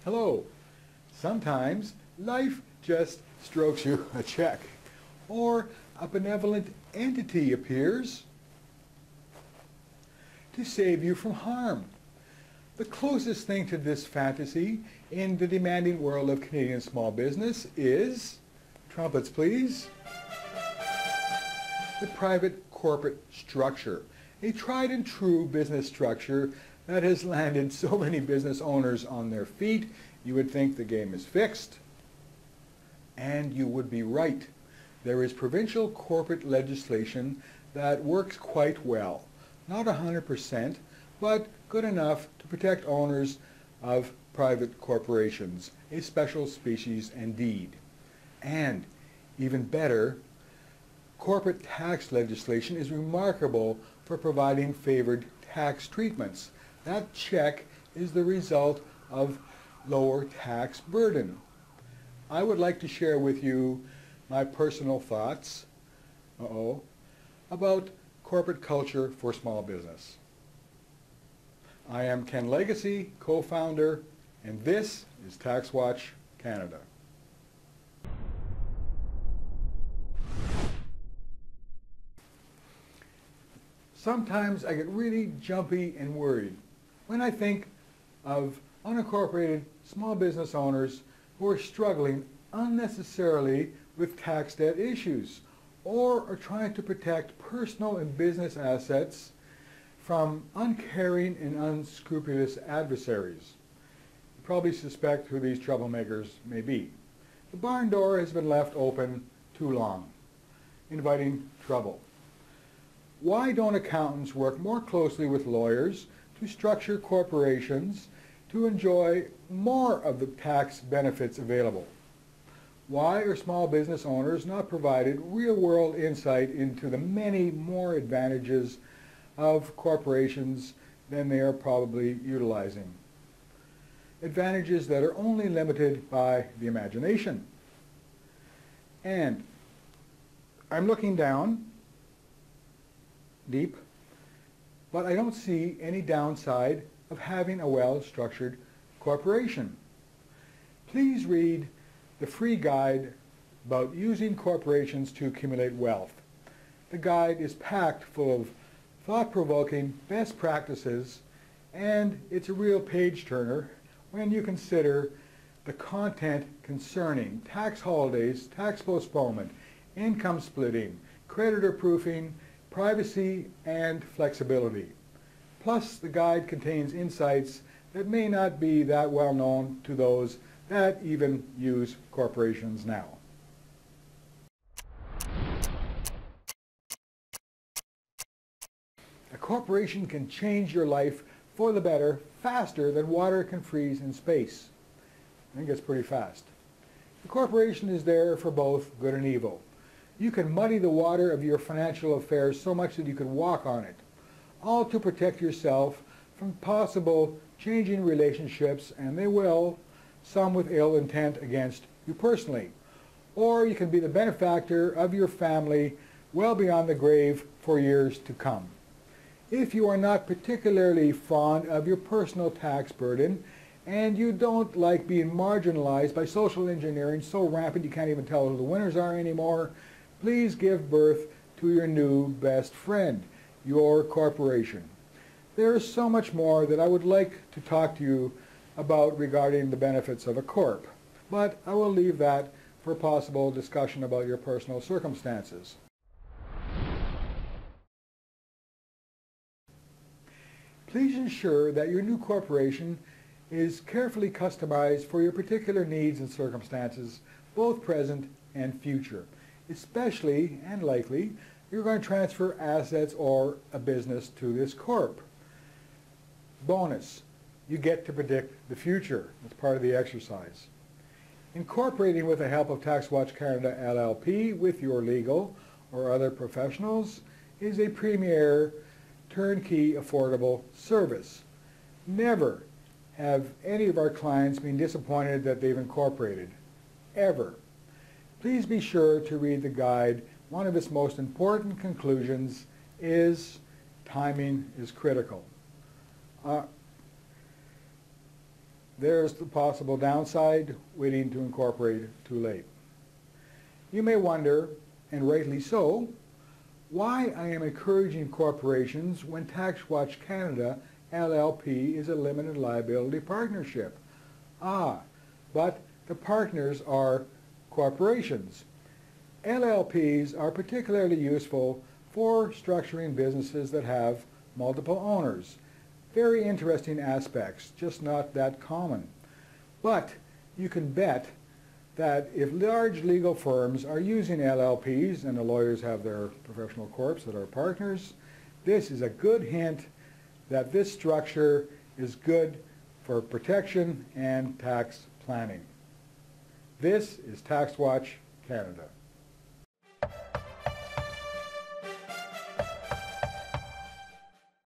Hello. Sometimes life just strokes you a check, or a benevolent entity appears to save you from harm. The closest thing to this fantasy in the demanding world of Canadian small business is, trumpets please, the private corporate structure, a tried and true business structure that has landed so many business owners on their feet. You would think the game is fixed, and you would be right. There is provincial corporate legislation that works quite well. Not 100%, but good enough to protect owners of private corporations, a special species indeed. And even better, corporate tax legislation is remarkable for providing favored tax treatments. That check is the result of lower tax burden. I would like to share with you my personal thoughts about corporate culture for small business. I am Ken Legacy, co-founder, and this is Tax Watch Canada. Sometimes I get really jumpy and worried when I think of unincorporated small business owners who are struggling unnecessarily with tax debt issues or are trying to protect personal and business assets from uncaring and unscrupulous adversaries. You probably suspect who these troublemakers may be. The barn door has been left open too long, inviting trouble. Why don't accountants work more closely with lawyers to structure corporations to enjoy more of the tax benefits available? Why are small business owners not provided real-world insight into the many more advantages of corporations than they are probably utilizing? Advantages that are only limited by the imagination. And I'm looking down deep, but I don't see any downside of having a well-structured corporation. Please read the free guide about using corporations to accumulate wealth. The guide is packed full of thought-provoking best practices, and it's a real page-turner when you consider the content concerning tax holidays, tax postponement, income splitting, creditor proofing, privacy, and flexibility. Plus, the guide contains insights that may not be that well known to those that even use corporations now. A corporation can change your life for the better faster than water can freeze in space. I think it's pretty fast. The corporation is there for both good and evil. You can muddy the water of your financial affairs so much that you can walk on it, all to protect yourself from possible changing relationships, and they will, some with ill intent against you personally. Or you can be the benefactor of your family well beyond the grave for years to come. If you are not particularly fond of your personal tax burden, and you don't like being marginalized by social engineering so rampant you can't even tell who the winners are anymore, please give birth to your new best friend, your corporation. There is so much more that I would like to talk to you about regarding the benefits of a corp, but I will leave that for possible discussion about your personal circumstances. Please ensure that your new corporation is carefully customized for your particular needs and circumstances, both present and future. Especially, and likely, you're going to transfer assets or a business to this corp. Bonus, you get to predict the future as part of the exercise. Incorporating with the help of Tax Watch Canada LLP with your legal or other professionals is a premier, turnkey, affordable service. Never have any of our clients been disappointed that they've incorporated. Ever. Please be sure to read the guide. One of its most important conclusions is timing is critical. there's the possible downside: waiting to incorporate too late. You may wonder, and rightly so, why I am encouraging corporations when Tax Watch Canada LLP is a limited liability partnership. But the partners are corporations. LLPs are particularly useful for structuring businesses that have multiple owners. Very interesting aspects, just not that common. But you can bet that if large legal firms are using LLPs, and the lawyers have their professional corps that are partners, this is a good hint that this structure is good for protection and tax planning. This is Tax Watch Canada.